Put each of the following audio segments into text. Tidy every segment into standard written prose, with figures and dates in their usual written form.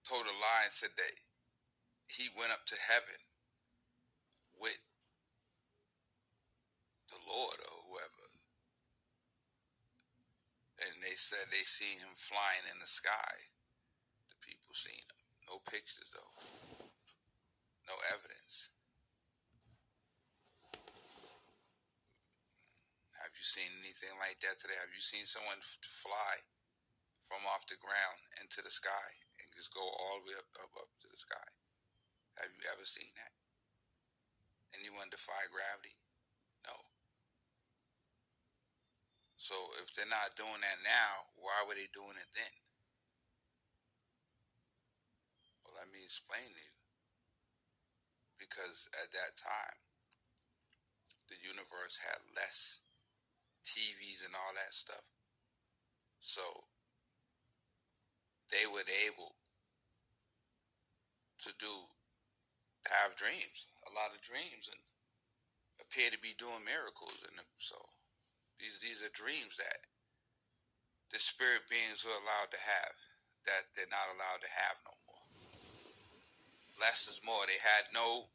told a lie and said that he went up to heaven with the Lord or whoever. And they said they seen him flying in the sky. The people seen him. No pictures, though. No evidence. Have you seen anything like that today? Have you seen someone fly from off the ground into the sky and just go all the way up to the sky? Have you ever seen that? Anyone defy gravity? No. So if they're not doing that now, why were they doing it then? Well, let me explain to you. Because at that time, the universe had less TVs and all that stuff. So they were able to have dreams, a lot of dreams, and appear to be doing miracles. And so these are dreams that the spirit beings were allowed to have, that they're not allowed to have no more. Less is more. They had no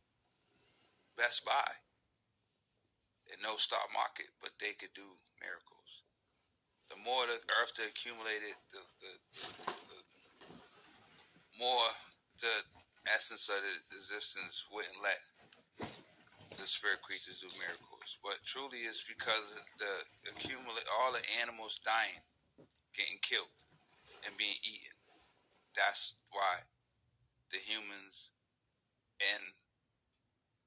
Best Buy and no stock market, but they could do miracles. The more the earth accumulated, the more the essence of the existence wouldn't let the spirit creatures do miracles. But truly it's because of all the animals dying, getting killed, and being eaten. That's why the humans and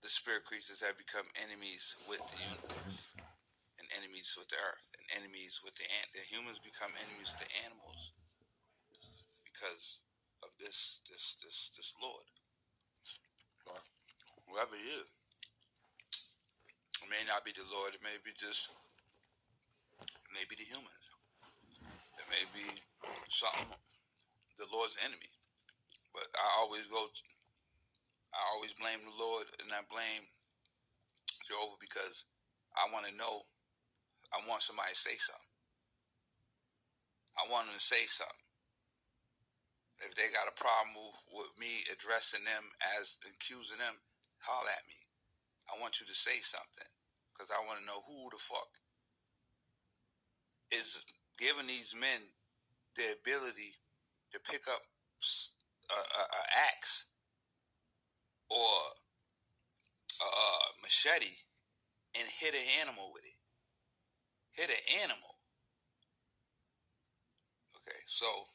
the spirit creatures have become enemies with the universe, and enemies with the earth, and enemies with the humans become enemies with the animals because of this Lord. Or whoever he is. It may not be the Lord, it may be just maybe the humans. It may be something, the Lord's enemy. But I always blame the Lord, and I blame Jehovah because I want to know. I want somebody to say something. I want them to say something. If they got a problem with me addressing them as accusing them, holler at me. I want you to say something because I want to know who the fuck is giving these men the ability to pick up an axe or a machete and hit an animal with it. Hit an animal. Okay, so,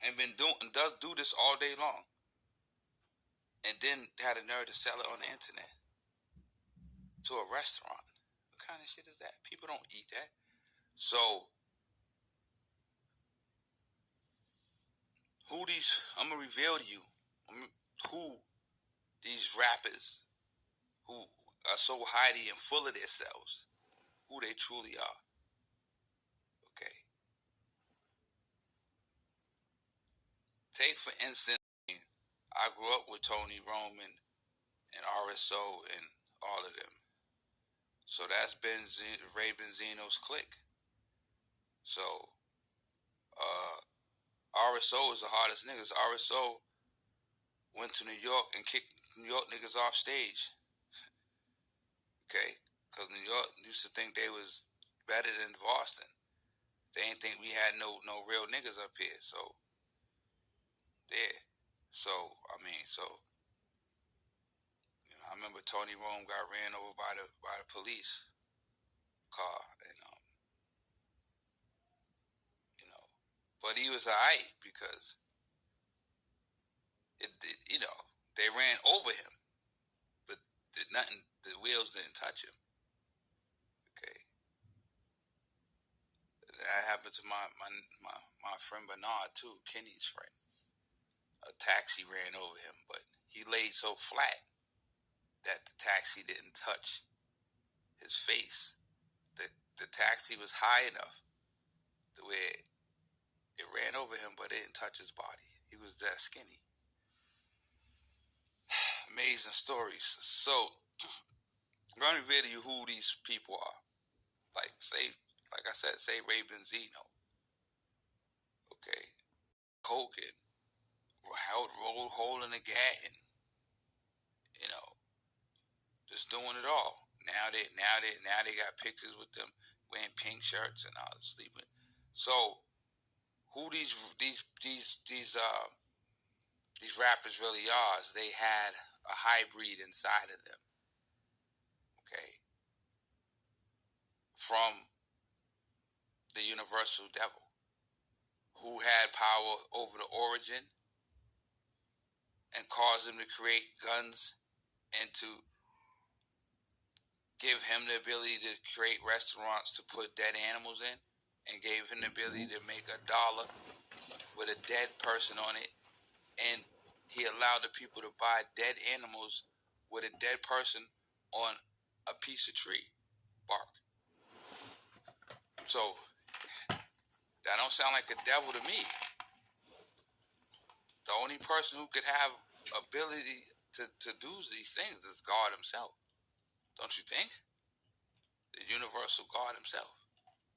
and does do this all day long. And then had a nerve to sell it on the internet to a restaurant. What kind of shit is that? People don't eat that. So, I'm going to reveal to you who these rappers who are so hidey and full of themselves, who they truly are. Okay. Take, for instance, I grew up with Tony Roman and RSO and all of them. So that's Ray Benzino's clique. So, RSO is the hardest niggas. RSO went to New York and kicked New York niggas off stage. Okay? Because New York used to think they was better than Boston. They ain't think we had no real niggas up here. So, yeah. So, I remember Tony Rome got ran over by the police car, and but he was alright because they ran over him, but the wheels didn't touch him. Okay, that happened to my friend Bernard too, Kenny's friend. A taxi ran over him, but he laid so flat that the taxi didn't touch his face. The taxi was high enough to where it ran over him, but it didn't touch his body. He was that skinny. Amazing stories. So, I'm going to reveal to you who these people are. Like I said, say Ray Benzino. Okay. Hogan holding a gat and, you know, just doing it all. Now they got pictures with them wearing pink shirts and all sleeping. So who these rappers really are is they had a hybrid inside of them. Okay. From the universal devil, who had power over the origin and caused him to create guns and to give him the ability to create restaurants to put dead animals in, and gave him the ability to make $1 with a dead person on it, and he allowed the people to buy dead animals with a dead person on a piece of tree bark. So that don't sound like a devil to me. The only person who could have ability to do these things is God himself. Don't you think? The universal God himself,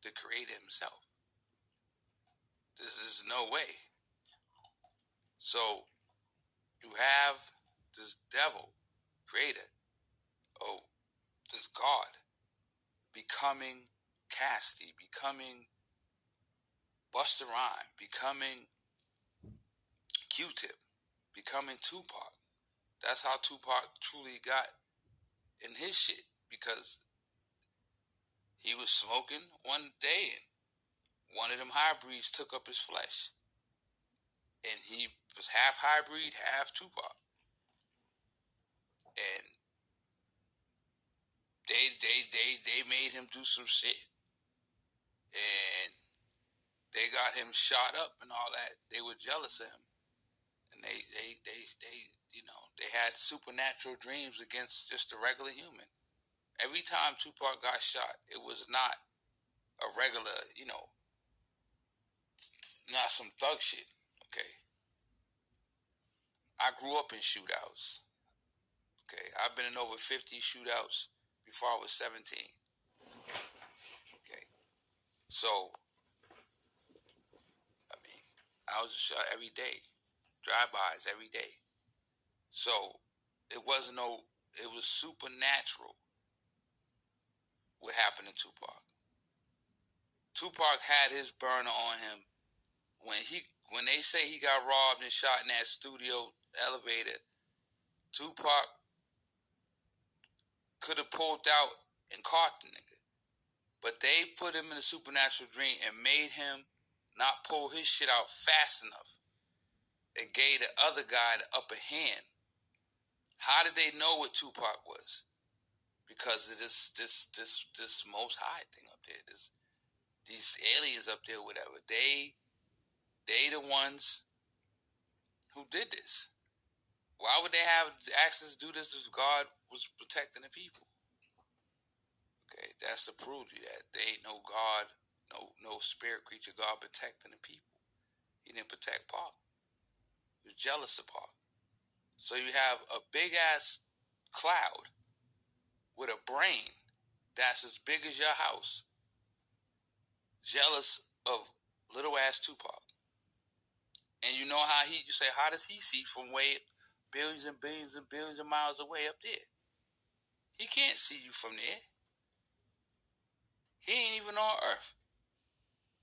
the creator himself. This is no way. So you have this devil, creator, oh, this God, becoming Cassidy, becoming Busta Rhymes, becoming Q-Tip, becoming Tupac. That's how Tupac truly got in his shit, because he was smoking one day and one of them hybrids took up his flesh. And he was half hybrid, half Tupac. And they made him do some shit. And they got him shot up and all that. They were jealous of him. And they they had supernatural dreams against just a regular human. Every time Tupac got shot, it was not a regular, not some thug shit. Okay. I grew up in shootouts. Okay. I've been in over 50 shootouts before I was 17. Okay. So, I mean, I was shot every day. Drive-bys every day. So, it was supernatural what happened to Tupac. Tupac had his burner on him when they say he got robbed and shot in that studio elevator. Tupac could have pulled out and caught the nigga. But they put him in a supernatural dream and made him not pull his shit out fast enough and gave the other guy the upper hand. How did they know what Tupac was? Because of this Most High thing up there. These aliens up there, whatever. They the ones who did this. Why would they have access to do this if God was protecting the people? Okay, that's to prove you that they ain't no God, no spirit creature God protecting the people. He didn't protect Pac. He was jealous of Pac. So you have a big ass cloud with a brain that's as big as your house, jealous of little ass Tupac. And you know how you say, how does he see from way billions and billions and billions of miles away up there? He can't see you from there. He ain't even on Earth.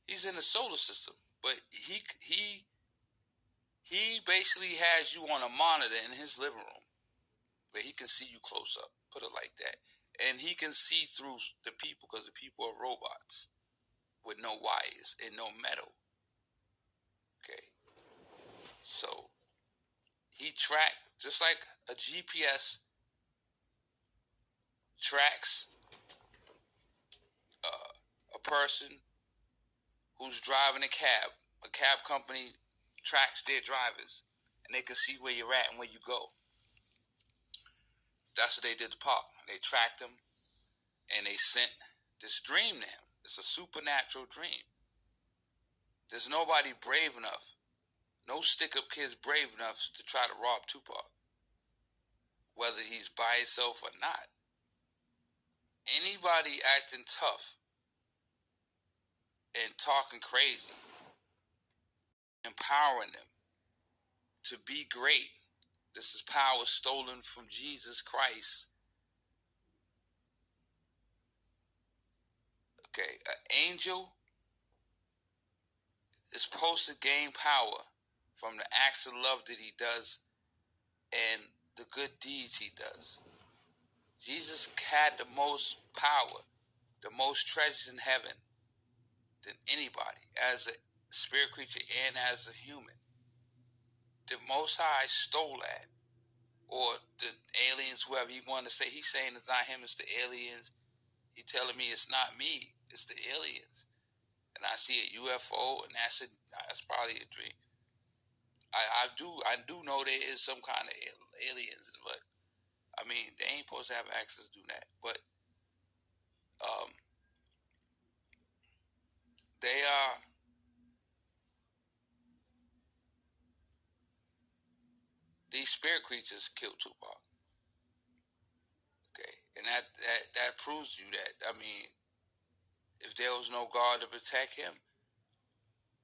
He's in the solar system. But he basically has you on a monitor in his living room where he can see you close up, put it like that. And he can see through the people because the people are robots with no wires and no metal. Okay. So he tracked, just like a GPS tracks a person who's driving a cab company tracks their drivers, and they can see where you're at and where you go. That's what they did to Pac. They tracked him, and they sent this dream to him. It's a supernatural dream. There's nobody brave enough, no stick-up kids brave enough to try to rob Tupac, whether he's by himself or not. Anybody acting tough and talking crazy, empowering them, to be great. This is power stolen from Jesus Christ. Okay, an angel is supposed to gain power from the acts of love that he does and the good deeds he does. Jesus had the most power, the most treasures in heaven than anybody, as a spirit creature and as a human. The Most High stole that, or the aliens, whoever he wanted to say. He's saying it's not him, it's the aliens. He telling me it's not me, it's the aliens. And I see a UFO, and that's probably a dream. I do know there is some kind of aliens, but I mean they ain't supposed to have access to do that. But they are. These spirit creatures killed Tupac. Okay, and that proves to you that, I mean, if there was no God to protect him,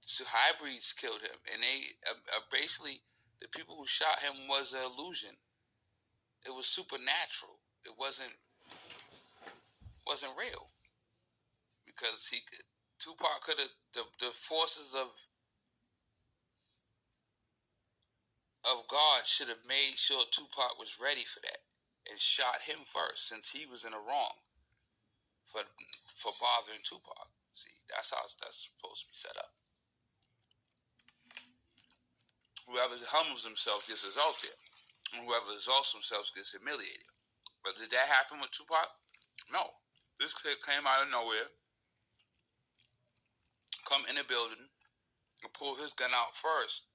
so hybrids killed him, and they basically, the people who shot him was an illusion. It was supernatural. It wasn't real, because Tupac could have, the forces of God should have made sure Tupac was ready for that and shot him first, since he was in the wrong for bothering Tupac. See, that's how that's supposed to be set up. Whoever humbles himself gets exalted, and whoever exalts themselves gets humiliated. But did that happen with Tupac? No. This kid came out of nowhere, come in the building, and pull his gun out first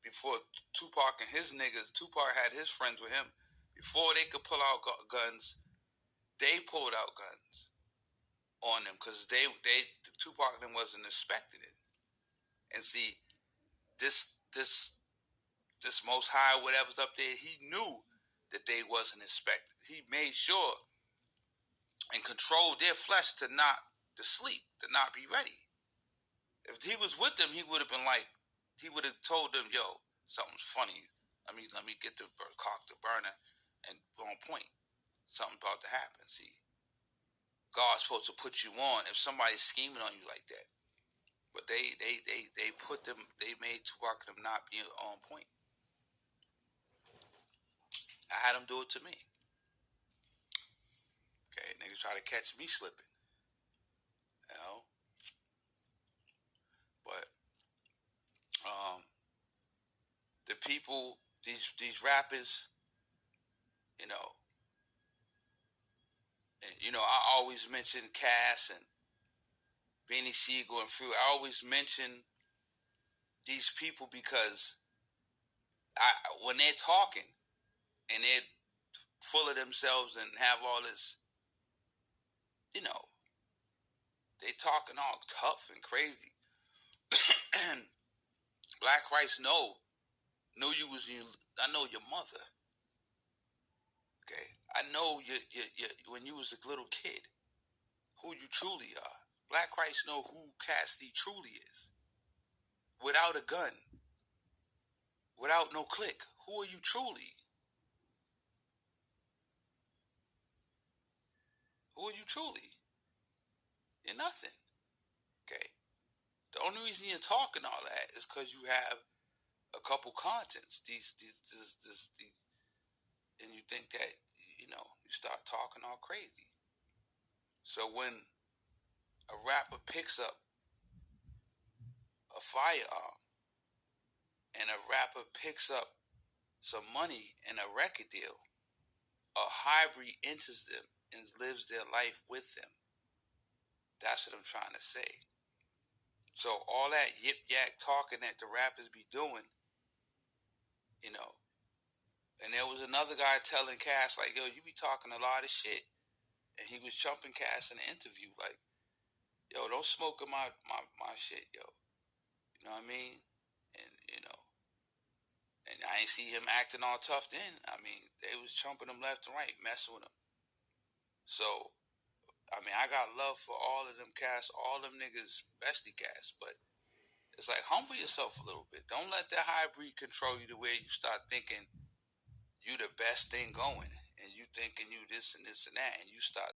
before Tupac and his niggas. Tupac had his friends with him. Before they could pull out guns, they pulled out guns on them, because Tupac then wasn't expecting it. And see, this Most High, whatever's up there, he knew that they wasn't expected. He made sure and controlled their flesh to sleep, to not be ready. If he was with them, he would have been like, he would have told them, yo, something's funny. Let me get the cock the burner and on point. Something's about to happen. See, God's supposed to put you on if somebody's scheming on you like that. But they made Tupac and them not be on point. I had them do it to me. Okay, niggas try to catch me slipping. You know? But the people, these rappers, you know, I always mention Cass and Beanie Siegel and Fruit. I always mention these people because when they're talking and they're full of themselves and have all this, they talking all tough and crazy. And Black Christ knew you was I know your mother. Okay, I know you when you was a little kid, who you truly are. Black Christ know who Cassidy truly is. Without a gun, without no click, who are you truly? Who are you truly? You're nothing. Okay. The only reason you're talking all that is because you have a couple contents. These, and you think that you start talking all crazy. So when a rapper picks up a firearm and a rapper picks up some money in a record deal, a hybrid enters them and lives their life with them. That's what I'm trying to say. So all that yip yak talking that the rappers be doing, and there was another guy telling Cass, like, yo, you be talking a lot of shit. And he was chumping Cass in the interview, like, yo, don't smoke in my shit, yo. You know what I mean? And, and I ain't see him acting all tough then. I mean, they was chumping him left and right, messing with him. So, I mean, I got love for all of them Cass, all them niggas, especially Cass, but It's like humble yourself a little bit. Don't let that hybrid control you to where you start thinking you the best thing going, and you thinking you this and this and that, and you start